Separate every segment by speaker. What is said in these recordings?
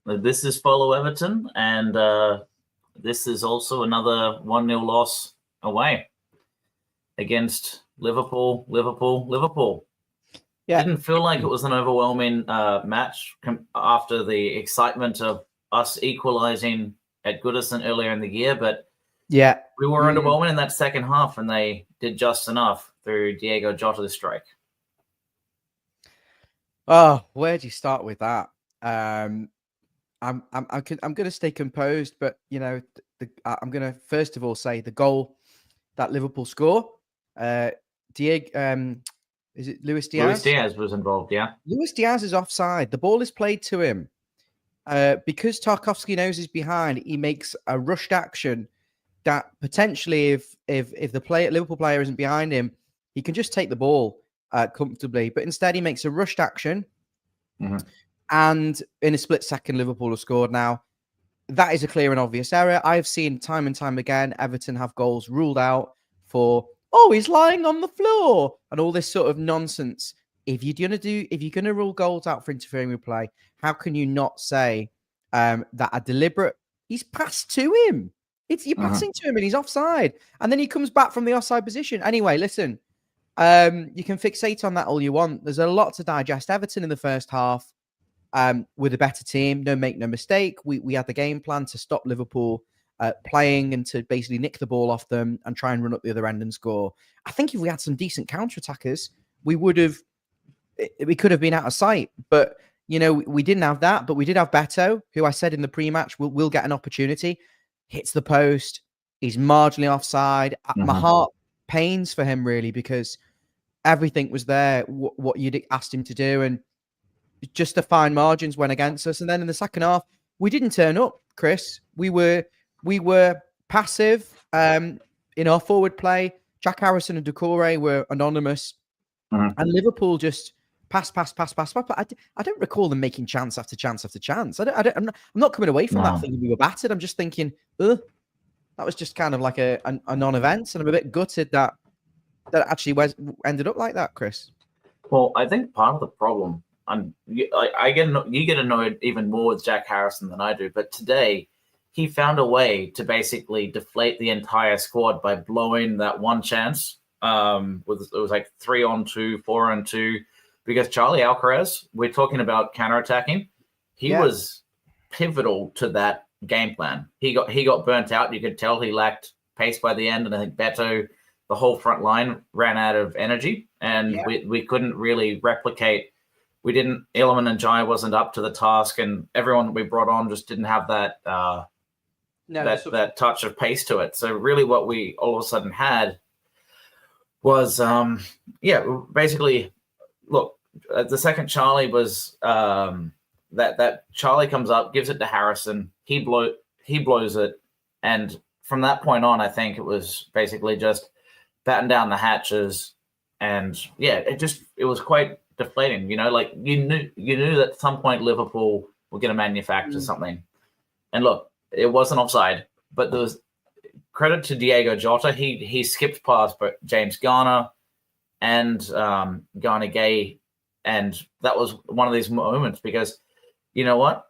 Speaker 1: This is Follow Everton, and this is also another 1-0 loss away against Liverpool.
Speaker 2: Yeah.
Speaker 1: Didn't feel like it was an overwhelming match after the excitement of us equalising at Goodison earlier in the year, but
Speaker 2: yeah,
Speaker 1: we were underwhelming in that second half, and they did just enough through Diego Jota's strike.
Speaker 2: Oh, where do you start with that? I'm going to stay composed, but I'm going to first of all say the goal that Liverpool score. Diego, is it Luis Diaz?
Speaker 1: Luis Diaz was involved, yeah.
Speaker 2: Luis Diaz is offside. The ball is played to him. Because Tarkowski knows he's behind, he makes a rushed action that potentially, if the Liverpool player isn't behind him, he can just take the ball comfortably. But instead, he makes a rushed action.
Speaker 1: Mm-hmm.
Speaker 2: And in a split second, Liverpool have scored. Now, that is a clear and obvious error. I've seen time and time again Everton have goals ruled out for, he's lying on the floor and all this sort of nonsense. If you're going to rule goals out for interfering with play, how can you not say that a deliberate, he's passed to him. You're passing to him and he's offside. And then he comes back from the offside position. Anyway, listen, you can fixate on that all you want. There's a lot to digest. Everton in the first half with a better team. Make no mistake. We had the game plan to stop Liverpool playing and to basically nick the ball off them and try and run up the other end and score. I think if we had some decent counter-attackers, we could have been out of sight. But, we didn't have that. But we did have Beto, who I said in the pre-match will get an opportunity. Hits the post. He's marginally offside. My heart pains for him, really, because everything was there, what you'd asked him to do. And just the fine margins went against us. And then in the second half, we didn't turn up, Chris. We were passive in our forward play. Jack Harrison and Doucouré were anonymous. And Liverpool just pass. But I don't recall them making chance after chance after chance. I'm not coming away from that thinking we were battered. I'm just thinking, that was just kind of like a non-event. And I'm a bit gutted that actually ended up like that, Chris.
Speaker 1: Well, I think part of the problem, you get annoyed even more with Jack Harrison than I do, but today he found a way to basically deflate the entire squad by blowing that one chance. It was like 3-on-2, 4-on-2, because Charlie Alcaraz, we're talking about counterattacking. He was pivotal to that game plan. He got burnt out. You could tell he lacked pace by the end, and I think Beto, the whole front line, ran out of energy, and we couldn't really replicate. Iliman and Jai wasn't up to the task, and everyone that we brought on just didn't have that that touch of pace to it. So really what we all of a sudden had was, basically, look, the second Charlie was that Charlie comes up, gives it to Harrison, he blows it, and from that point on, I think it was basically just batten down the hatches, and it was quite deflating. You knew that at some point Liverpool were going to manufacture something. And look, it wasn't offside, but there was credit to Diego Jota. He skipped past James Garner and Garner Gay, and that was one of these moments because you know what,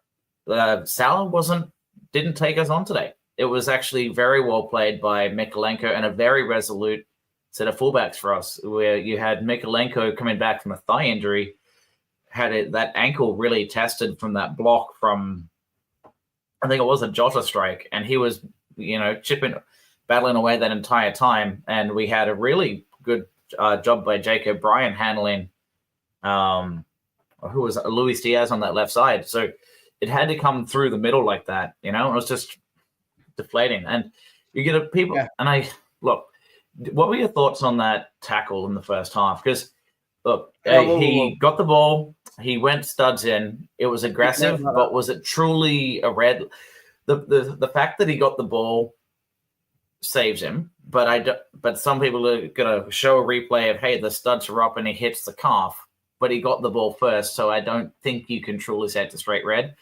Speaker 1: Salah didn't take us on today. It was actually very well played by Mikalenko and a very resolute set of fullbacks for us, where you had Mikalenko coming back from a thigh injury, had that ankle really tested from that block from, I think it was a Jota strike, and he was, battling away that entire time, and we had a really good job by Jake O'Brien handling, who was Luis Diaz on that left side. So it had to come through the middle like that, it was just deflating. And you get people, and what were your thoughts on that tackle in the first half? Because look, he got the ball, he went studs in. It was aggressive, but was it truly a red? The fact that he got the ball saves him, but some people are gonna show a replay of, hey, the studs are up and he hits the calf, but he got the ball first. So I don't think you can truly say it's a straight red.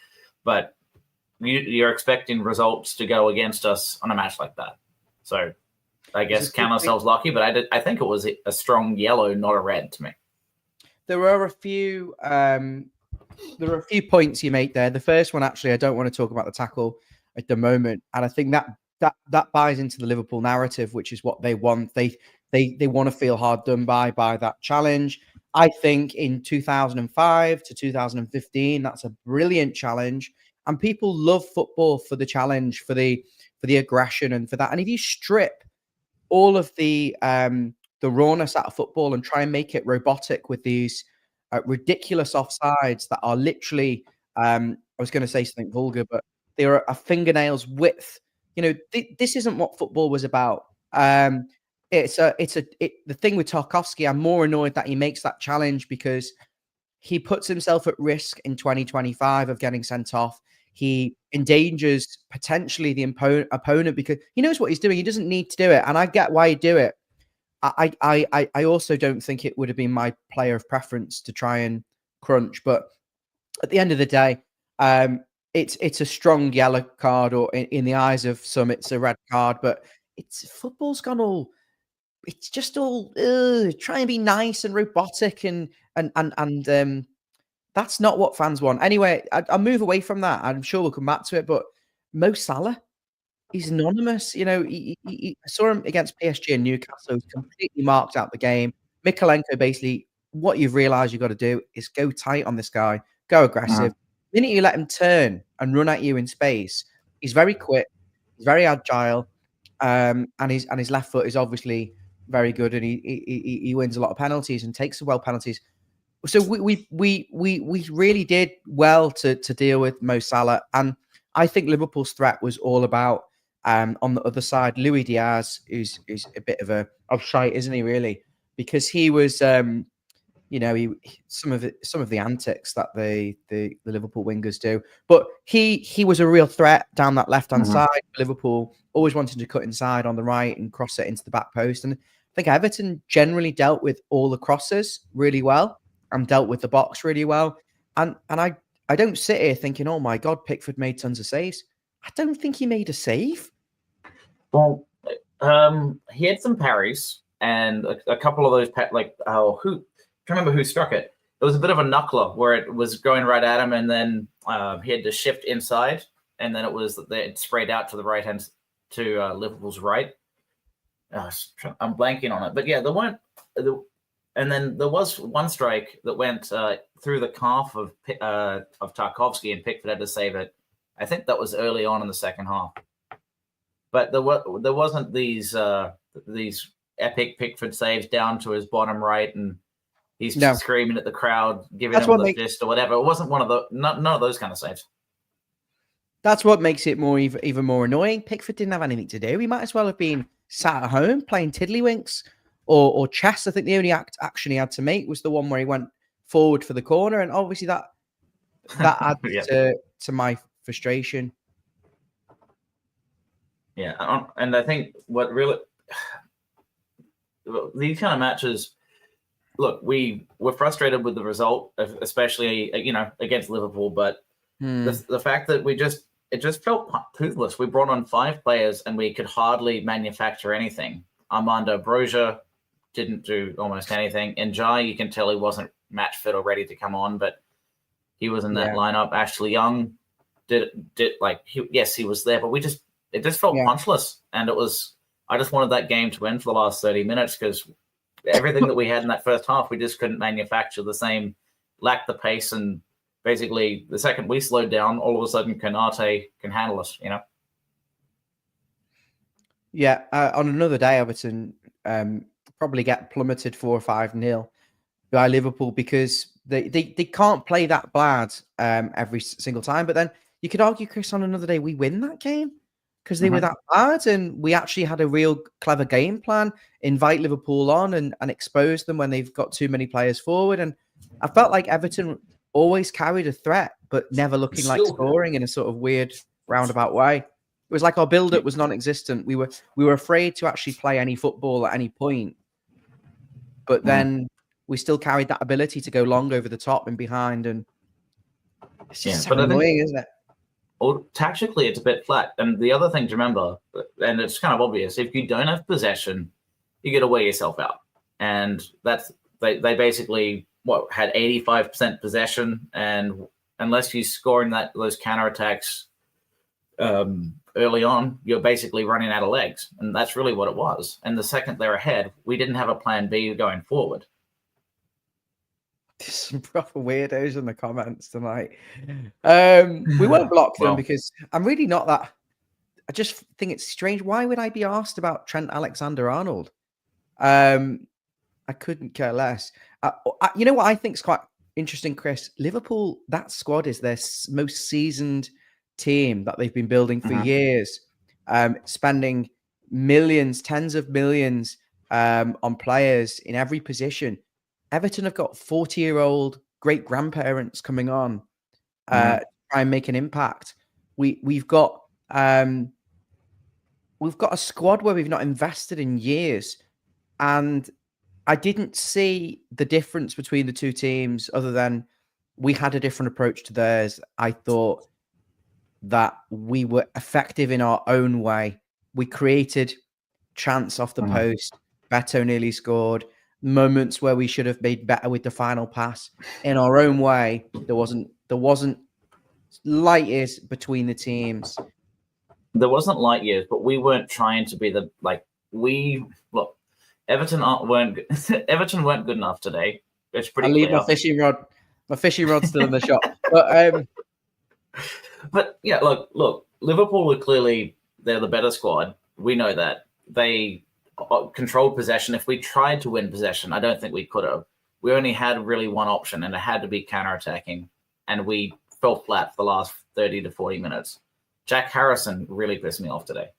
Speaker 1: But you're expecting results to go against us on a match like that. So I guess count ourselves lucky, but I think it was a strong yellow, not a red to me.
Speaker 2: There were a few There are a few points you make there. The first one, actually, I don't want to talk about the tackle at the moment, and I think that buys into the Liverpool narrative, which is what they want. They want to feel hard done by that challenge. I think in 2005 to 2015, that's a brilliant challenge, and people love football for the challenge, for the aggression, and for that. And if you strip all of the rawness out of football and try and make it robotic with these ridiculous offsides that are literally, I was going to say something vulgar, but they are a fingernail's width. You know, this isn't what football was about. The thing with Tarkowski, I'm more annoyed that he makes that challenge because he puts himself at risk in 2025 of getting sent off. He endangers potentially the opponent because he knows what he's doing. He doesn't need to do it. And I get why he'd do it. I also don't think it would have been my player of preference to try and crunch. But at the end of the day, it's a strong yellow card, or in the eyes of some, it's a red card. But football's gone all. It's just all try and be nice and robotic and that's not what fans want. Anyway, I'll move away from that. I'm sure we'll come back to it. But Mo Salah, he's anonymous. You know, I saw him against PSG and Newcastle. He's completely marked out the game. Mikalenko, basically, what you've realised you've got to do is go tight on this guy, go aggressive. The minute you let him turn and run at you in space, he's very quick, he's very agile, and his left foot is obviously very good, and he wins a lot of penalties and takes well penalties. So we really did well to deal with Mo Salah, and I think Liverpool's threat was all about on the other side. Luis Diaz is a bit of a shite, isn't he? Really, because he was, some of the antics that the Liverpool wingers do, but he was a real threat down that left hand side. Liverpool always wanted to cut inside on the right and cross it into the back post, and I think Everton generally dealt with all the crosses really well and dealt with the box really well. And I don't sit here thinking, oh my God, Pickford made tons of saves. I don't think he made a save.
Speaker 1: Well, he had some parries and a couple of those, who, I remember who struck it. It was a bit of a knuckler where it was going right at him, and then he had to shift inside, and then it sprayed out to the right hand, to Liverpool's right. I'm blanking on it, but yeah, and then there was one strike that went through the calf of Tarkowski, and Pickford had to save it. I think that was early on in the second half. But there wasn't these epic Pickford saves down to his bottom right, and he's screaming at the crowd, giving him the fist or whatever. It wasn't none of those kind of saves.
Speaker 2: That's what makes it even more annoying. Pickford didn't have anything to do. He might as well have been sat at home playing tiddlywinks or chess. I think the only action he had to make was the one where he went forward for the corner, and obviously that adds to my frustration.
Speaker 1: Yeah, and I think what really these kind of matches. Look, we're frustrated with the result, especially against Liverpool, but the fact that it just felt toothless. We brought on 5 players and we could hardly manufacture anything. Armando Broja didn't do almost anything. And Jai, you can tell he wasn't match fit or ready to come on, but he was in that lineup. Ashley Young he was there, but it just felt punchless. And I just wanted that game to end for the last 30 minutes because everything that we had in that first half, we just couldn't manufacture the same, lacked the pace, and basically the second we slowed down, all of a sudden Konate can handle us,
Speaker 2: Yeah, on another day, Everton probably get plummeted 4 or 5-0 by Liverpool because they can't play that bad every single time. But then you could argue, Chris, on another day we win that game because they were that bad, and we actually had a real clever game plan, invite Liverpool on and expose them when they've got too many players forward. And I felt like Everton always carried a threat, but never looking like scoring in a sort of weird roundabout way. It was like our build-up was non-existent. We were afraid to actually play any football at any point, but then we still carried that ability to go long over the top and behind, and it's just so annoying, isn't it?
Speaker 1: Well, tactically, it's a bit flat. And the other thing to remember, and it's kind of obvious, if you don't have possession, you get to wear yourself out. And they basically had 85% possession, and unless you score in those counterattacks early on, you're basically running out of legs, and that's really what it was. And the second they're ahead, we didn't have a plan B going forward.
Speaker 2: There's some proper weirdos in the comments tonight. We won't block them because I'm really not that. I just think it's strange. Why would I be asked about Trent Alexander-Arnold? I couldn't care less. You know what I think is quite interesting, Chris? Liverpool, that squad is their most seasoned team that they've been building for years, spending millions, tens of millions on players in every position. Everton have got 40-year-old great-grandparents coming on to try and make an impact. We've got a squad where we've not invested in years, and I didn't see the difference between the two teams other than we had a different approach to theirs. I thought that we were effective in our own way. We created chance off the post. Beto nearly scored. Moments where we should have made better with the final pass in our own way. There wasn't light years between the teams.
Speaker 1: There wasn't light years, but we weren't trying to be Everton weren't good enough today. It's pretty.
Speaker 2: I leave my fishing rod. My fishing rod's still in the shop.
Speaker 1: But yeah, look. Liverpool they're the better squad. We know that they controlled possession. If we tried to win possession, I don't think we could have. We only had really one option, and it had to be counter-attacking, and we fell flat for the last 30 to 40 minutes. Jack Harrison really pissed me off today.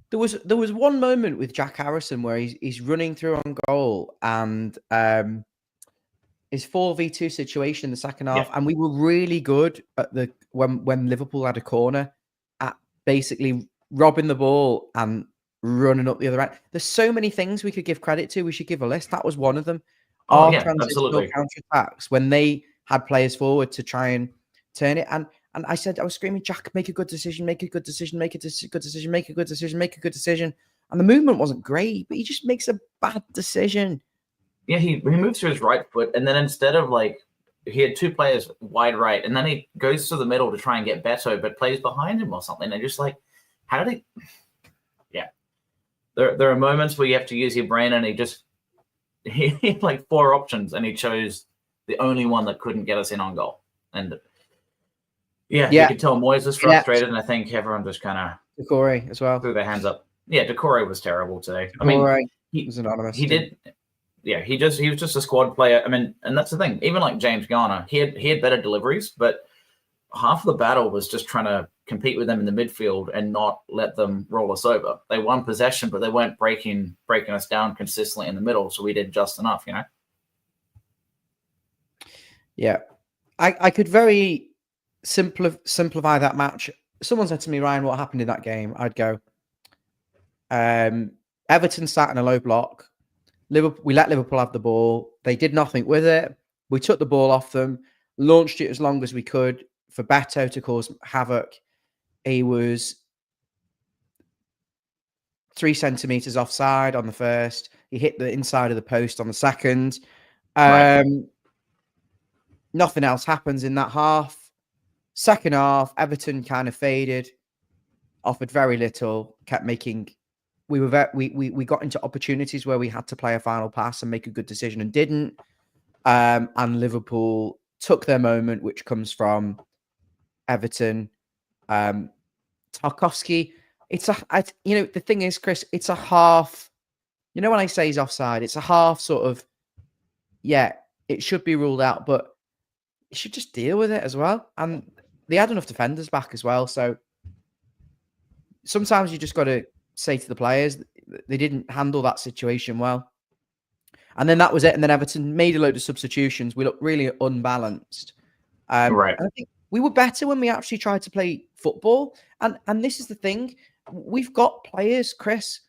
Speaker 2: There was one moment with Jack Harrison where he's running through on goal, and his 4v2 situation in the second half, and we were really good at when Liverpool had a corner at basically robbing the ball and running up the other end. There's so many things we could give credit to. We should give a list. That was one of them. Our transitional counterattacks when they had players forward to try and turn it. And I was screaming, Jack, make a good decision, make a good decision, make a good decision, make a good decision, make a good decision. And the movement wasn't great, but he just makes a bad decision.
Speaker 1: Yeah, he moves to his right foot, and then instead of he had two players wide right, and then he goes to the middle to try and get Beto, but plays behind him or something. And just how did he? Yeah, there are moments where you have to use your brain, and he had 4 options, and he chose the only one that couldn't get us in on goal. And you could tell Moyes was frustrated, and I think everyone just kind of
Speaker 2: Decore as well
Speaker 1: threw their hands up. Yeah, Decore was terrible today.
Speaker 2: He was anonymous.
Speaker 1: He did. Yeah, he was just a squad player. I mean, and that's the thing. Even like James Garner, he had better deliveries, but half of the battle was just trying to compete with them in the midfield and not let them roll us over. They won possession, but they weren't breaking us down consistently in the middle, so we did just enough,
Speaker 2: Yeah, I could very simplify that match. Someone said to me, Ryan, what happened in that game? I'd go, Everton sat in a low block. We let Liverpool have the ball. They did nothing with it. We took the ball off them, launched it as long as we could for Beto to cause havoc. He was 3 centimeters offside on the first. He hit the inside of the post on the second. Nothing else happens in that half. Second half, Everton kind of faded, offered very little, kept making. We got into opportunities where we had to play a final pass and make a good decision and didn't. And Liverpool took their moment, which comes from Everton. Tarkowski, the thing is, Chris, it's a half. When I say he's offside, it's a half sort of, it should be ruled out, but you should just deal with it as well. And they had enough defenders back as well. So sometimes you just got to say to the players they didn't handle that situation well. And then that was it. And then Everton made a load of substitutions. We looked really unbalanced. And I think we were better when we actually tried to play football. And this is the thing. We've got players, Chris.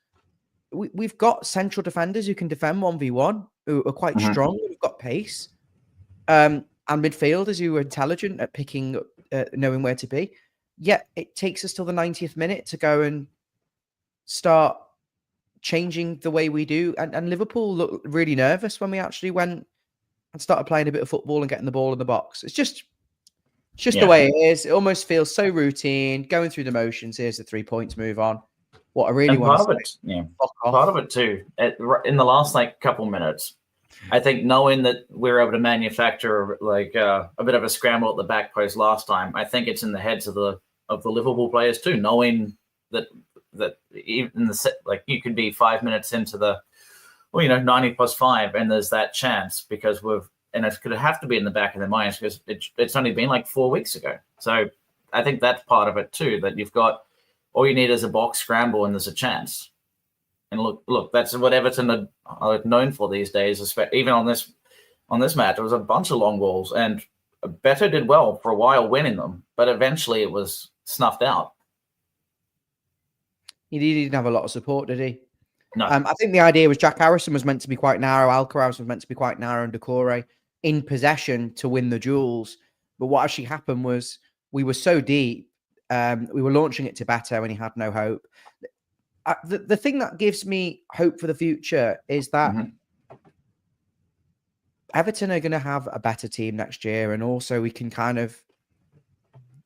Speaker 2: We've got central defenders who can defend 1v1, who are quite strong. We've got pace. And midfielders who are intelligent at picking, knowing where to be. Yet it takes us till the 90th minute to go and start changing the way we do. And Liverpool looked really nervous when we actually went and started playing a bit of football and getting the ball in the box. It's just the way it is. It almost feels so routine, going through the motions. Here's the 3 points, move on. What I really want to say,
Speaker 1: part of it too, in the last couple minutes, I think knowing that we're able to manufacture a bit of a scramble at the back post last time, I think it's in the heads of the Liverpool players too, knowing that even the set, you could be 5 minutes into the 90+5, and there's that chance because it could have to be in the back of their minds because it's only been 4 weeks ago. So I think that's part of it too, that you've got all you need is a box scramble and there's a chance. And look, that's what Everton are known for these days. Even on this match, there was a bunch of long balls, and Beto did well for a while winning them, but eventually it was snuffed out.
Speaker 2: He didn't have a lot of support, did he?
Speaker 1: No.
Speaker 2: I think the idea was Jack Harrison was meant to be quite narrow, Alcaraz was meant to be quite narrow, and Decore in possession to win the duels. But what actually happened was we were so deep, we were launching it to Beto and he had no hope. The thing that gives me hope for the future is that Everton are going to have a better team next year, and also we can kind of,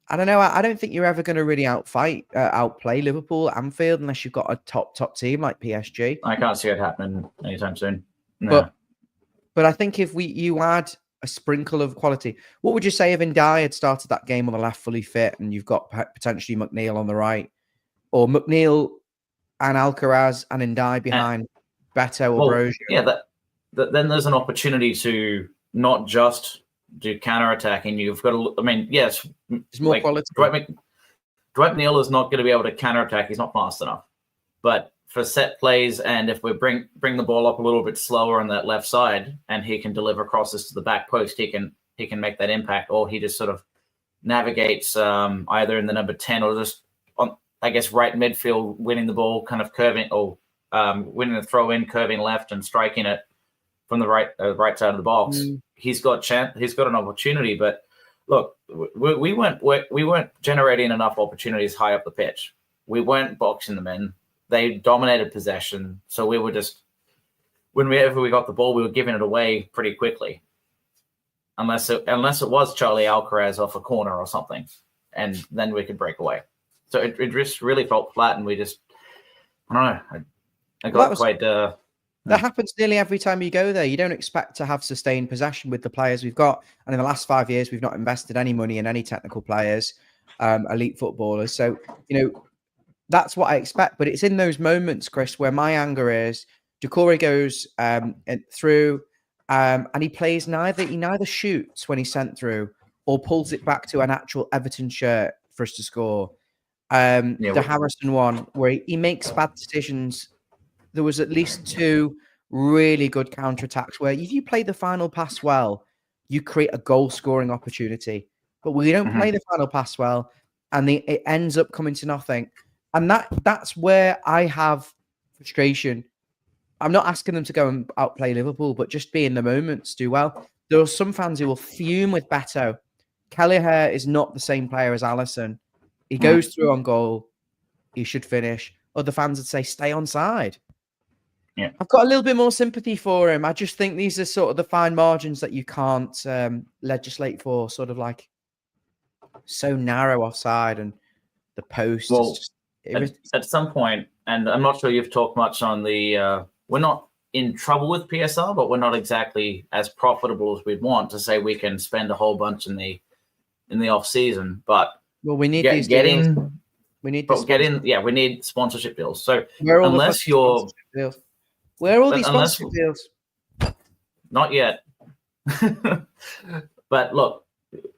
Speaker 2: I don't know, I don't think you're ever going to really outplay Liverpool at Anfield unless you've got a top team like PSG.
Speaker 1: I can't see it happening anytime soon. No.
Speaker 2: But I think if you add a sprinkle of quality, what would you say if Ndiaye had started that game on the left fully fit, and you've got potentially McNeil on the right, or McNeil and Alcaraz and Ndiaye behind Beto or Brozier?
Speaker 1: Yeah, then there's an opportunity to not just do counter-attacking. You've got to, yes,
Speaker 2: there's more quality.
Speaker 1: Dwight McNeil is not going to be able to counter-attack. He's not fast enough. But for set plays, and if we bring the ball up a little bit slower on that left side, and he can deliver crosses to the back post, he can make that impact, or he just sort of navigates either in the number 10 or just on, I guess, right midfield, winning the ball, kind of curving, or winning the throw in, curving left and striking it from the right side of the box. He's got an opportunity, but look, we weren't generating enough opportunities high up the pitch. We weren't boxing them in. They dominated possession, so we were just, whenever we got the ball, we were giving it away pretty quickly, unless it was Charlie Alcaraz off a corner or something, and then we could break away. So it just really felt flat, and we just, I don't know, I got quite.
Speaker 2: That happens nearly every time you go there. You don't expect to have sustained possession with the players we've got, and in the last 5 years, we've not invested any money in any technical players, elite footballers. So that's what I expect. But it's in those moments, Chris, where my anger is Decore goes through and he plays he neither shoots when he's sent through or pulls it back to an actual Everton shirt for us to score. The Harrison one where he makes bad decisions. There was at least 2 really good counterattacks where if you play the final pass well, you create a goal scoring opportunity. But we don't play the final pass well, and it ends up coming to nothing. And that's where I have frustration. I'm not asking them to go and outplay Liverpool, but just be in the moments, do well. There are some fans who will fume with Beto. Kelleher is not the same player as Alisson. He goes through on goal. He should finish. Other fans would say, stay on side.
Speaker 1: Yeah.
Speaker 2: I've got a little bit more sympathy for him. I just think these are sort of the fine margins that you can't legislate for, sort of like so narrow offside and the post.
Speaker 1: Well, at some point, and I'm not sure you've talked much on the, we're not in trouble with PSR, but we're not exactly as profitable as we'd want to say we can spend a whole bunch in the off season. But
Speaker 2: we need these deals. We need
Speaker 1: we need sponsorship deals. So
Speaker 2: where are all these sponsorship deals?
Speaker 1: Not yet. But look,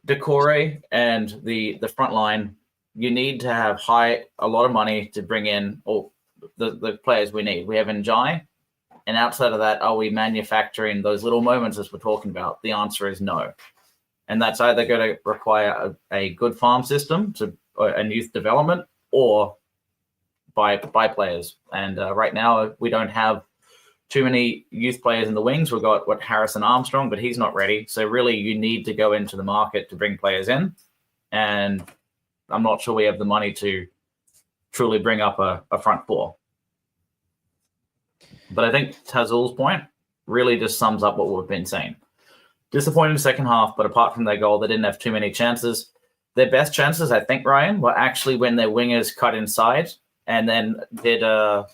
Speaker 1: Decore and the front line, you need to have a lot of money to bring in all the players we need. We have Ndiaye, and outside of that, are we manufacturing those little moments as we're talking about? The answer is no. And that's either going to require a good farm system and youth development, or buy players. And right now, we don't have too many youth players in the wings. We've got Harrison Armstrong, but he's not ready. So really, you need to go into the market to bring players in. And I'm not sure we have the money to truly bring up a front four. But I think Tazul's point really just sums up what we've been saying. Disappointing second half, but apart from their goal, they didn't have too many chances. Their best chances, I think, Ryan, were actually when their wingers cut inside and then did a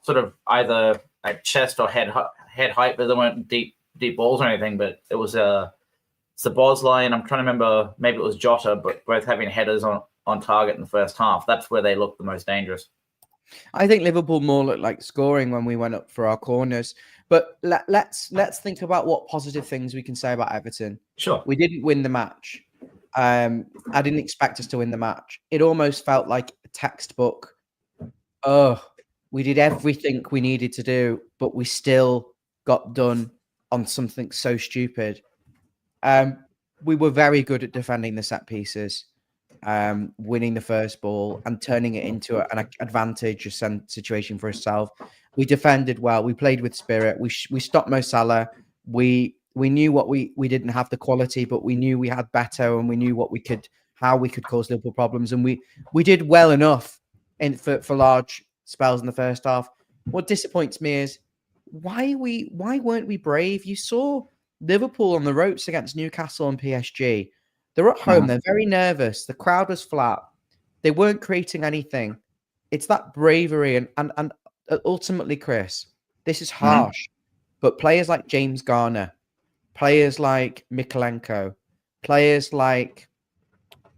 Speaker 1: sort of either a chest or head height, but they weren't deep balls or anything. But it was Szoboszlai, and I'm trying to remember, maybe it was Jota, but both having headers on target in the first half. That's where they looked the most dangerous.
Speaker 2: I think Liverpool more looked like scoring when we went up for our corners. But let's think about what positive things we can say about Everton.
Speaker 1: Sure.
Speaker 2: We didn't win the match. I didn't expect us to win the match. It almost felt like a textbook. Oh, we did everything we needed to do, but we still got done on something so stupid. We were very good at defending the set pieces, winning the first ball and turning it into an advantage situation for ourselves. We defended well. We played with spirit. We stopped Mo Salah. We knew what we didn't have the quality, but we knew we had better, and we knew how we could cause Liverpool problems, and we did well enough for large spells in the first half. What disappoints me is why weren't we brave? You saw Liverpool on the ropes against Newcastle and PSG. They're at home. They're very nervous. The crowd was flat. They weren't creating anything. It's that bravery and ultimately, Chris, this is harsh, but players like James Garner, players like Mikalenko, players like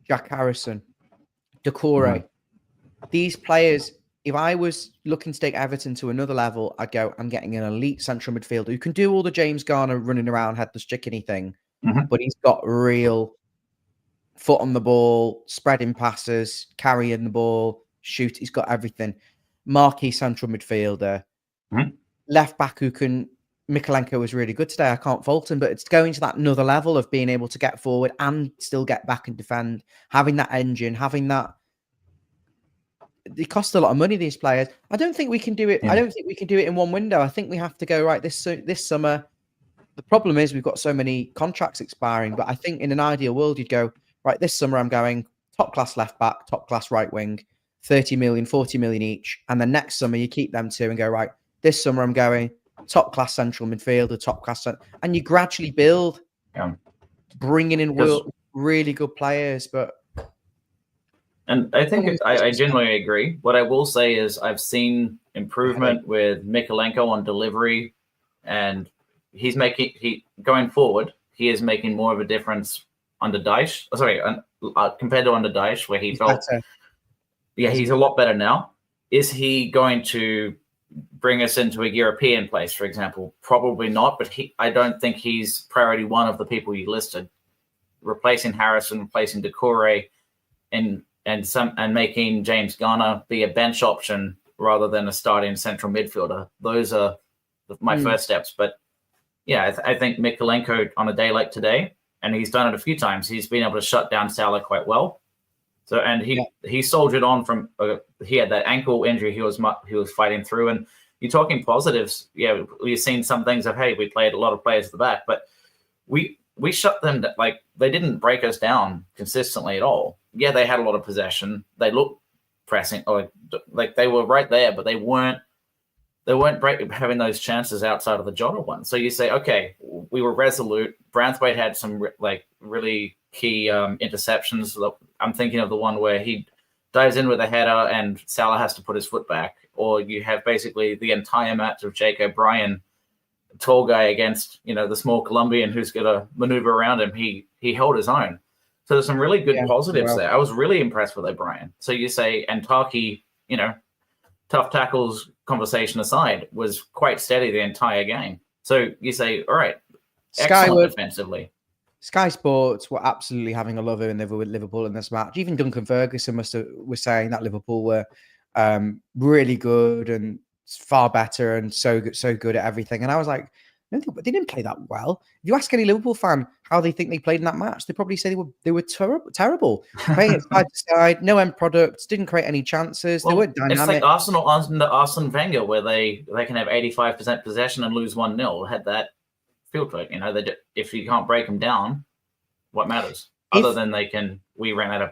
Speaker 2: Jack Harrison, Doucouré, these players, if I was looking to take Everton to another level, I'd go, I'm getting an elite central midfielder who can do all the James Garner running around, headless chickeny thing, but he's got real foot on the ball, spreading passes, carrying the ball, shoot. He's got everything. Marquee central midfielder. Left back who can... Mikalenko was really good today. I can't fault him, but it's going to that another level of being able to get forward and still get back and defend. Having that engine, having that... It costs a lot of money, these players. I don't think we can do it. I don't think we can do it in one window. I think we have to go, right, this summer. The problem is we've got so many contracts expiring, but I think in an ideal world, you'd go, right, this summer I'm going top class left back, top class right wing, 30 million, 40 million each. And then next summer you keep them two and go, right, this summer I'm going top class central midfielder, top class. And you gradually build, bringing in really good players.
Speaker 1: And I think I genuinely agree. What I will say is I've seen improvement with Mikalenko on delivery, and he's going forward, he is making more of a difference under Dyche. Compared to under Dyche, where he felt, he's a lot better now. Is he going to bring us into a European place, for example? Probably not, but I don't think he's priority one of the people you listed. Replacing Harrison, replacing Doucouré, and making James Garner be a bench option rather than a starting central midfielder. Those are my first steps. But yeah, I think Mikalenko on a day like today, and he's done it a few times, he's been able to shut down Salah quite well. So, and he soldiered on from he had that ankle injury he was fighting through. And you're talking positives. Yeah, we've seen some things of, hey, we played a lot of players at the back, but we shut them. Like, they didn't break us down consistently at all. Yeah, they had a lot of possession. They looked pressing, or like they were right there, but they weren't having those chances outside of the Jota one. So you say, okay, we were resolute. Branthwaite had some really key interceptions. I'm thinking of the one where he dives in with a header and Salah has to put his foot back. Or you have basically the entire match of Jake O'Brien, tall guy against the small Colombian who's going to maneuver around him. He held his own. So there's some really good positives there. I was really impressed with O'Brien. So you say, and Tarky, tough tackles conversation aside, was quite steady the entire game. So you say, all right, excellent defensively.
Speaker 2: Sky Sports were absolutely having a love with Liverpool in this match. Even Duncan Ferguson was saying that Liverpool were really good and far better and so good at everything. And I was like, no, they didn't play that well. If you ask any Liverpool fan how they think they played in that match, they probably say they were terrible. Playing it side to side, no end products, didn't create any chances. They weren't dynamic. It's like
Speaker 1: Arsenal under Arsene Wenger, where they can have 85% possession and lose 1-0. Had that feel to it. If you can't break them down, what matters? Other than we ran out of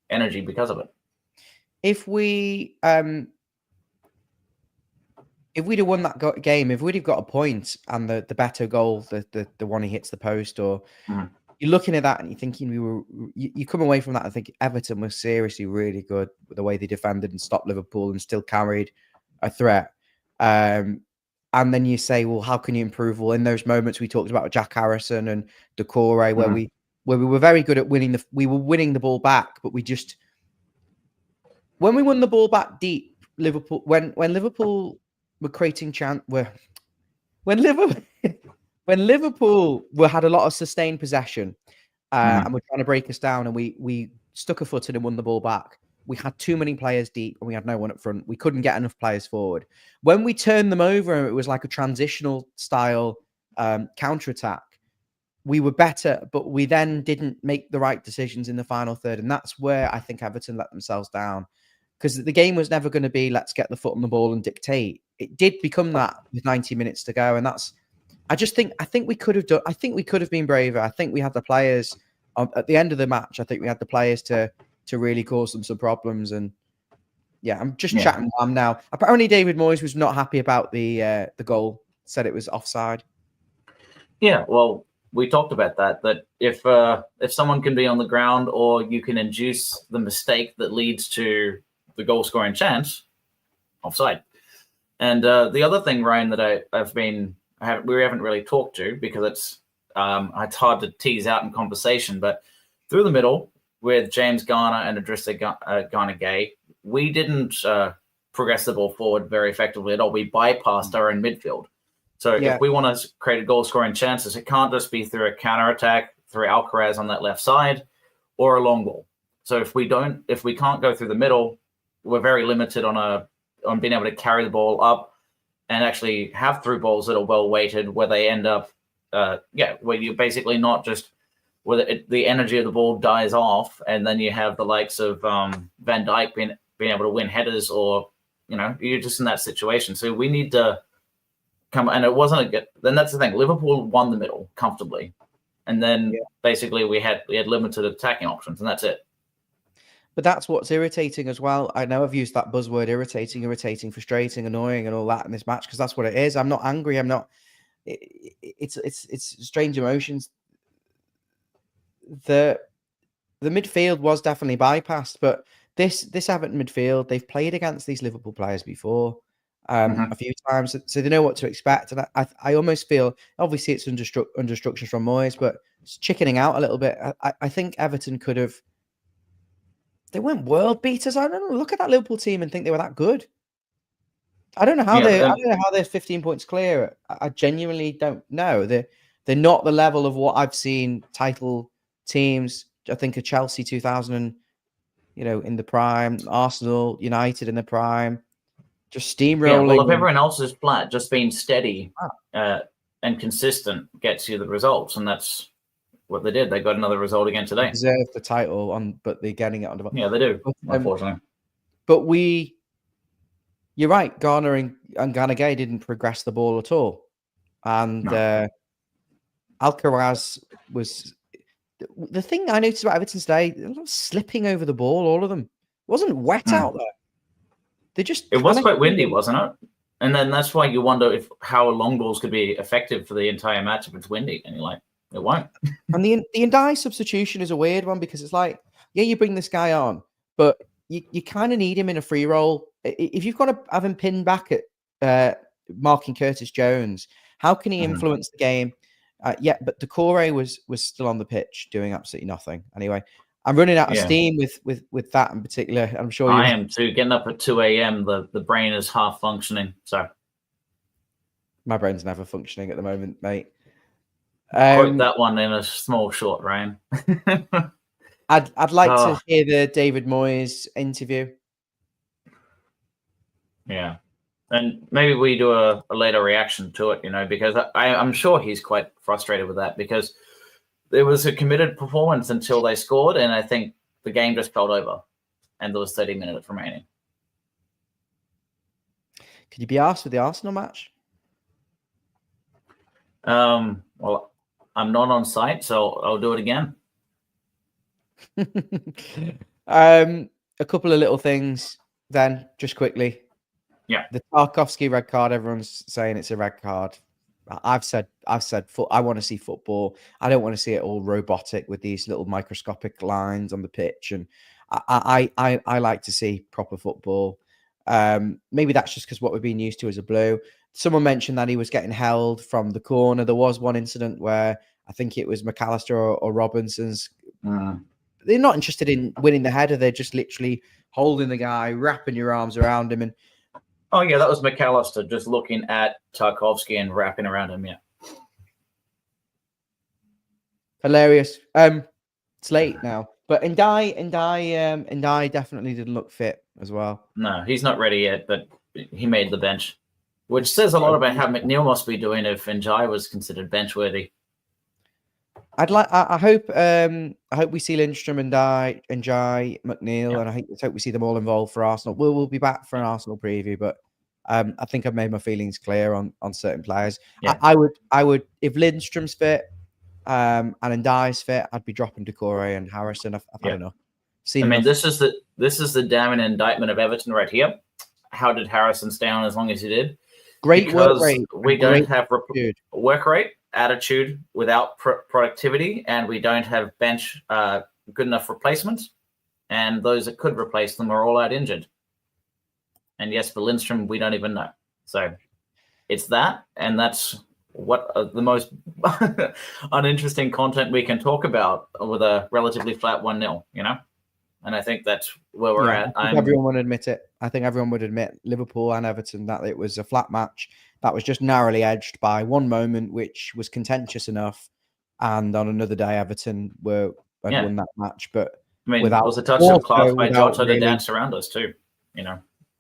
Speaker 1: energy because of it.
Speaker 2: If we if we'd have won that game, if we'd have got a point and the better goal, the one he hits the post, or you're looking at that and you're thinking you come away from that and think Everton was seriously really good with the way they defended and stopped Liverpool and still carried a threat. And then you say, well, how can you improve? Well, in those moments we talked about Jack Harrison and Decore, where we were very good at winning we were winning the ball back, but we just when we won the ball back deep, Liverpool when Liverpool were creating when Liverpool had a lot of sustained possession and were trying to break us down, and we stuck a foot in and won the ball back. We had too many players deep and we had no one up front. We couldn't get enough players forward. When we turned them over, it was like a transitional style counterattack. We were better, but we then didn't make the right decisions in the final third. And that's where I think Everton let themselves down, because the game was never going to be, let's get the foot on the ball and dictate. It did become that with 90 minutes to go. And I think we could have been braver. I think we had the players at the end of the match. I think we had the players to really cause them some problems. And yeah, I'm just chatting now. Apparently David Moyes was not happy about the goal, said it was offside.
Speaker 1: Yeah, well, we talked about that if someone can be on the ground or you can induce the mistake that leads to the goal scoring chance, offside. And the other thing, Ryan, that we haven't really talked to, because it's hard to tease out in conversation, but through the middle with James Garner and Idrissa Gana Gueye, we didn't progress the ball forward very effectively at all. We bypassed our own midfield. So if we want to create goal-scoring chances, it can't just be through a counter-attack, through Alcaraz on that left side, or a long ball. So if we can't go through the middle, we're very limited on being able to carry the ball up and actually have through balls that are well-weighted, where they end up, where you're basically not just where the energy of the ball dies off, and then you have the likes of Van Dijk being able to win headers, or you're just in that situation. So we need to come, and it wasn't a good. Then that's the thing. Liverpool won the middle comfortably, and then basically we had limited attacking options, and that's it.
Speaker 2: But that's what's irritating as well. I know I've used that buzzword irritating, frustrating, annoying, and all that in this match, because that's what it is. I'm not angry. I'm not. It's strange emotions. The midfield was definitely bypassed, but this Everton midfield, they've played against these Liverpool players before a few times, so they know what to expect. And I almost feel, obviously it's under instructions from Moyes, but it's chickening out a little bit. I think Everton could have. They weren't world beaters. I don't know. Look at that Liverpool team and think they were that good. I don't know how they're 15 points clear. I genuinely don't know. They're not the level of what I've seen title teams. I think of Chelsea 2000, in the prime, Arsenal, United in the prime, just steamrolling.
Speaker 1: Yeah, well, if everyone else is flat, just being steady and consistent gets you the results, and that's what they did. They got another result again today.
Speaker 2: They deserve the title but they're getting it on the.
Speaker 1: Yeah, they do. Unfortunately,
Speaker 2: but you're right. Garner and Gana Gueye didn't progress the ball at all, and Alcaraz was. The thing I noticed about Everton today, they were slipping over the ball, all of them. It wasn't wet out there.
Speaker 1: It was quite windy, wasn't it? And then that's why you wonder how long balls could be effective for the entire match if it's windy, and you're like, it won't.
Speaker 2: And the Ndiaye substitution is a weird one, because it's like, you bring this guy on, but you kind of need him in a free role. If you've got to have him pinned back at marking Curtis Jones, how can he influence the game? But Decore was still on the pitch doing absolutely nothing. Anyway, I'm running out of steam with that in particular. I'm sure
Speaker 1: I am too. Getting up at 2 a.m., the brain is half functioning. So
Speaker 2: my brain's never functioning at the moment, mate.
Speaker 1: Quote that one in a small short, Ryan.
Speaker 2: I'd like to hear the David Moyes interview.
Speaker 1: Yeah. And maybe we do a later reaction to it, because I'm sure he's quite frustrated with that, because there was a committed performance until they scored, and I think the game just felt over, and there was 30 minutes remaining.
Speaker 2: Could you be asked with the Arsenal match?
Speaker 1: Well, I'm not on site, so I'll do it again.
Speaker 2: A couple of little things then, just quickly.
Speaker 1: Yeah.
Speaker 2: The Tarkovsky red card, everyone's saying it's a red card. I've said, I want to see football. I don't want to see it all robotic with these little microscopic lines on the pitch. And I like to see proper football. Maybe that's just because what we've been used to as a Blue. Someone mentioned that he was getting held from the corner. There was one incident where I think it was McAllister or Robinson's. They're not interested in winning the header. They're just literally holding the guy, wrapping your arms around him. And
Speaker 1: oh, yeah, that was McAllister just looking at Tarkovsky and wrapping around him, yeah.
Speaker 2: hilarious. It's late now. But Ndai definitely didn't look fit as well.
Speaker 1: No, he's not ready yet, but he made the bench, which says a lot about how McNeil must be doing if Njai was considered bench worthy.
Speaker 2: I hope we see Lindstrom and Njai, McNeil, and I hope we see them all involved for Arsenal. We'll be back for an Arsenal preview, but I think I've made my feelings clear on certain players.
Speaker 1: Yeah.
Speaker 2: I would if Lindstrom's fit, and Ndai's fit, I'd be dropping Decore and Harrison. I've had enough.
Speaker 1: This is the damning indictment of Everton right here. How did Harrison stay on as long as he did?
Speaker 2: Great work rate.
Speaker 1: We don't have work rate, attitude without productivity, and we don't have bench good enough replacements. And those that could replace them are all out injured. And yes, for Lindstrom, we don't even know. So it's that, and that's what the most uninteresting content we can talk about with a relatively flat 1-0, you know? And I think that's where we're at.
Speaker 2: Everyone would admit it. I think everyone would admit, Liverpool and Everton, that it was a flat match that was just narrowly edged by one moment, which was contentious enough. And on another day, Everton had won that match. But
Speaker 1: it was a touch of class by Jota to dance around us too, you know?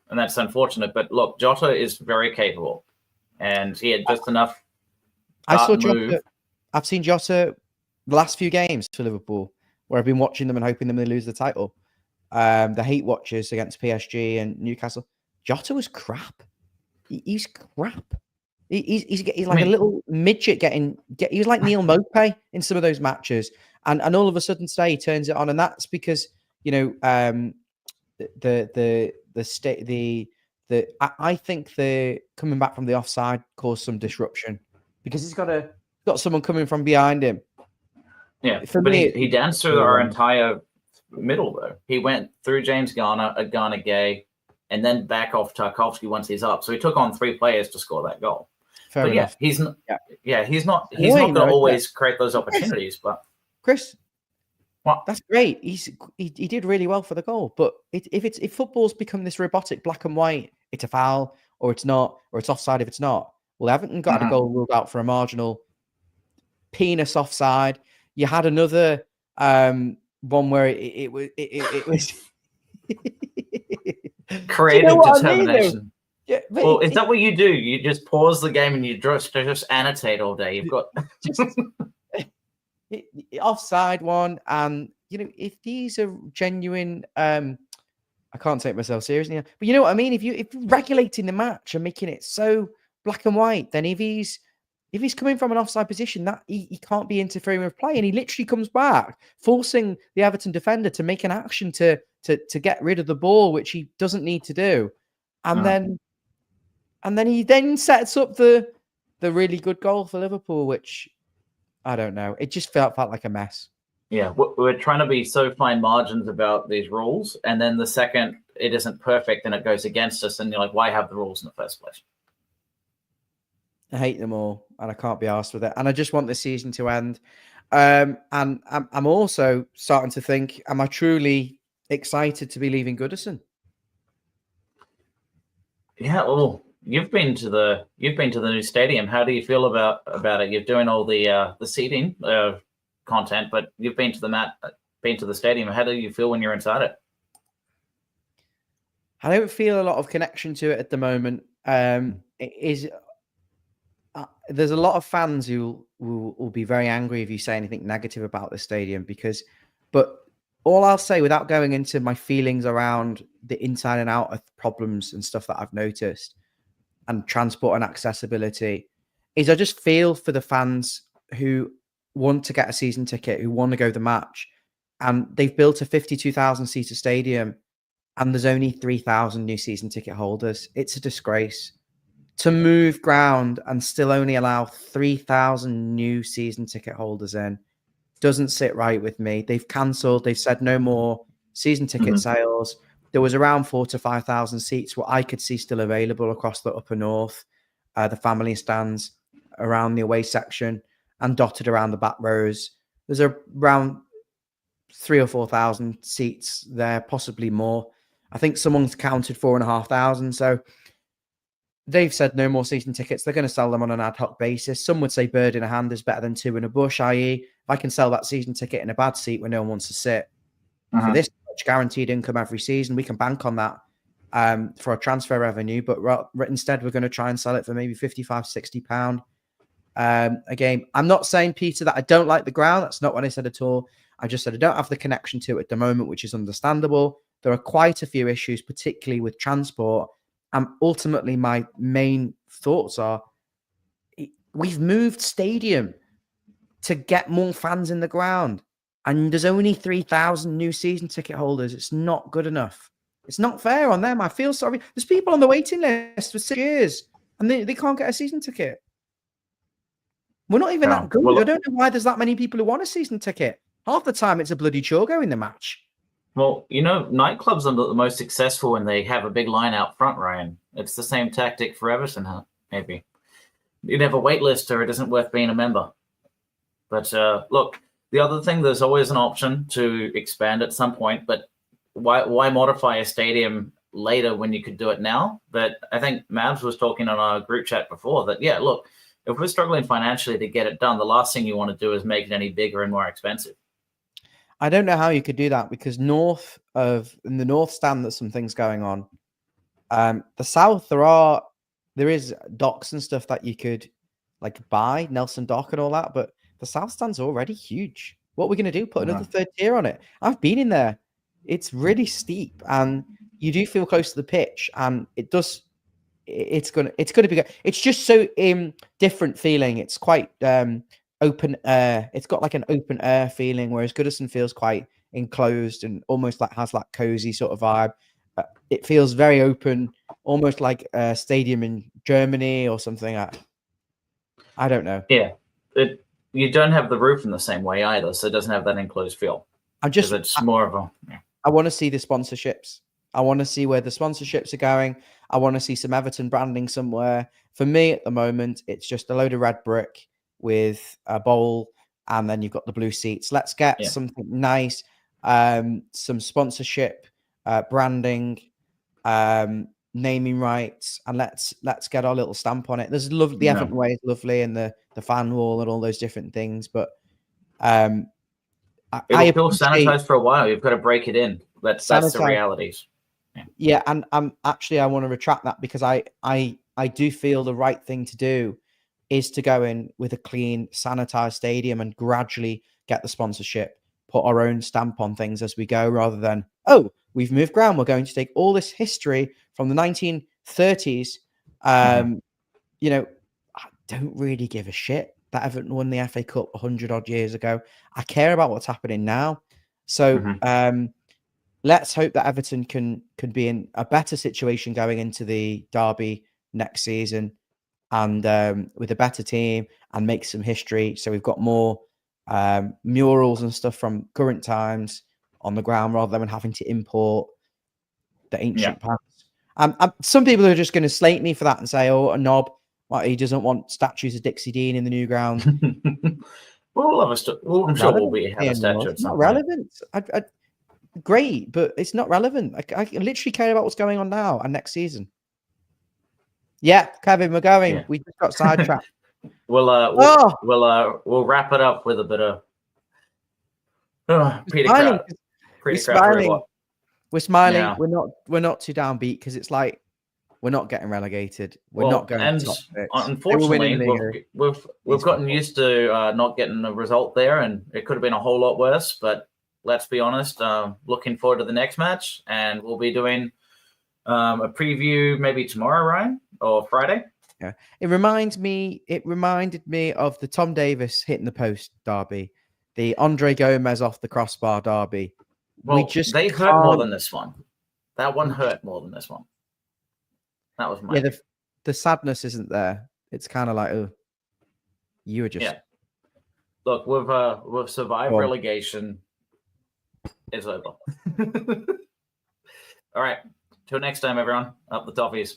Speaker 1: And that's unfortunate. But look, Jota is very capable. And he had just enough.
Speaker 2: I've seen Jota the last few games for Liverpool, where I've been watching them and hoping them they lose the title. The hate watches against PSG and Newcastle. Jota was crap. He's crap. He's like a little midget he was like Neil Mopey in some of those matches. And all of a sudden today he turns it on. And that's because, you know, I think the coming back from the offside caused some disruption because he's got someone coming from behind him.
Speaker 1: Yeah, but he danced through our entire middle, though. He went through James Garner, Garner Gay, and then back off Tarkovsky once he's up. So he took on 3 players to score that goal.
Speaker 2: Fair enough.
Speaker 1: He's not going to always create those opportunities. But
Speaker 2: Chris, that's great. He did really well for the goal. But if football's become this robotic black and white, it's a foul or it's not, or it's offside if it's not. Well, Everton got a goal ruled out for a marginal penis offside. You had another one where it was
Speaker 1: creative determination. Yeah, well, is that what you do? You just pause the game and you just annotate all day. You've got
Speaker 2: offside one, and you know, if these are genuine, I can't take myself seriously, but you know what I mean. If you're regulating the match and making it so black and white, then if he's coming from an offside position, that he can't be interfering with play, and he literally comes back, forcing the Everton defender to make an action to get rid of the ball, which he doesn't need to do, and then he sets up the really good goal for Liverpool, which I don't know. It just felt like a mess.
Speaker 1: Yeah, we're trying to be so fine margins about these rules, and then the second it isn't perfect and it goes against us, and you're like, why have the rules in the first place?
Speaker 2: I hate them all, and I can't be arsed with it. And I just want the season to end. And I'm also starting to think, am I truly excited to be leaving Goodison?
Speaker 1: Yeah, well, you've been to the new stadium. How do you feel about it? You're doing all the seating content, but you've been to the stadium. How do you feel when you're inside it?
Speaker 2: I don't feel a lot of connection to it at the moment. There's a lot of fans who will be very angry if you say anything negative about the stadium but all I'll say, without going into my feelings around the inside and out of problems and stuff that I've noticed and transport and accessibility, is I just feel for the fans who want to get a season ticket, who want to go to the match, and they've built a 52,000 seater stadium and there's only 3,000 new season ticket holders. It's a disgrace. To move ground and still only allow 3,000 new season ticket holders in doesn't sit right with me. They've cancelled. They've said no more season ticket sales. There was around 4,000 to 5,000 seats what I could see still available across the upper north, the family stands around the away section and dotted around the back rows. There's around 3,000 or 4,000 seats there, possibly more. I think someone's counted 4,500. So they've said no more season tickets. They're going to sell them on an ad hoc basis. Some would say bird in a hand is better than two in a bush, i.e., if I can sell that season ticket in a bad seat where no one wants to sit for this much guaranteed income every season, we can bank on that for our transfer revenue. But instead, we're going to try and sell it for maybe £55, £60 a game. I'm not saying, Peter, that I don't like the ground. That's not what I said at all. I just said I don't have the connection to it at the moment, which is understandable. There are quite a few issues, particularly with transport. And ultimately, my main thoughts are we've moved stadium to get more fans in the ground. And there's only 3,000 new season ticket holders. It's not good enough. It's not fair on them. I feel sorry. There's people on the waiting list for 6 years and they can't get a season ticket. We're not even that good. Well, I don't know why there's that many people who want a season ticket. Half the time, it's a bloody chore going the match.
Speaker 1: Well, nightclubs are the most successful when they have a big line out front, Ryan. It's the same tactic for Everton, maybe. You'd have a wait list or it isn't worth being a member. But look, the other thing, there's always an option to expand at some point, but why modify a stadium later when you could do it now? But I think Mavs was talking on our group chat before that, yeah, look, if we're struggling financially to get it done, the last thing you want to do is make it any bigger and more expensive.
Speaker 2: I don't know how you could do that because in the north stand, there's some things going on. The south, there is docks and stuff that you could buy, Nelson Dock and all that, but the south stand's already huge. What are we going to do? Put another third tier on it? I've been in there. It's really steep and you do feel close to the pitch and it's going to be good. It's just so different feeling. It's quite open air. It's got an open air feeling, whereas Goodison feels quite enclosed and almost has that cozy sort of vibe. It feels very open, almost like a stadium in Germany or something. I don't know.
Speaker 1: Yeah, you don't have the roof in the same way either, so it doesn't have that enclosed feel. It's more of a. Yeah.
Speaker 2: I want to see the sponsorships. I want to see where the sponsorships are going. I want to see some Everton branding somewhere. For me, at the moment, it's just a load of red brick with a bowl, and then you've got the blue seats. Let's get something nice, some sponsorship, branding, naming rights, and let's get our little stamp on it. There's lovely, the Everton way is lovely, and the fan wall and all those different things, but
Speaker 1: it'll feel sanitized for a while. You've got to break it in. That's the realities.
Speaker 2: Yeah, and I want to retract that because I do feel the right thing to do is to go in with a clean, sanitized stadium and gradually get the sponsorship, put our own stamp on things as we go, rather than, we've moved ground. We're going to take all this history from the 1930s. I don't really give a shit that Everton won the FA Cup 100 odd years ago. I care about what's happening now. So let's hope that Everton can be in a better situation going into the derby next season and with a better team and make some history. So we've got more murals and stuff from current times on the ground rather than having to import the ancient past. Some people are just going to slate me for that and say, a knob. He doesn't want statues of Dixie Dean in the new ground.
Speaker 1: I'm sure we'll have a statue.
Speaker 2: It's not relevant. Great, but it's not relevant. I literally care about what's going on now and next season. Yeah, Kevin, we're going. Yeah. We just got sidetracked.
Speaker 1: We'll wrap it up with a bit of Peter.
Speaker 2: We're smiling. We're smiling. Yeah. We're not too downbeat because it's like we're not getting relegated. We're not going. And
Speaker 1: unfortunately, we've gotten used to not getting a result there, and it could have been a whole lot worse. But let's be honest. Looking forward to the next match, and we'll be doing a preview maybe tomorrow, Ryan, or Friday.
Speaker 2: Yeah, it reminded me of the Tom Davis hitting the post derby, the Andre Gomez off the crossbar derby.
Speaker 1: Well, they hurt more than this one. That one hurt more than this one. That was my
Speaker 2: Yeah, the sadness isn't there. It's kind of like, oh, you were just
Speaker 1: Look, we've survived
Speaker 2: Go on.
Speaker 1: relegation. It's over. All right. Till next time, everyone. Up the Toffees.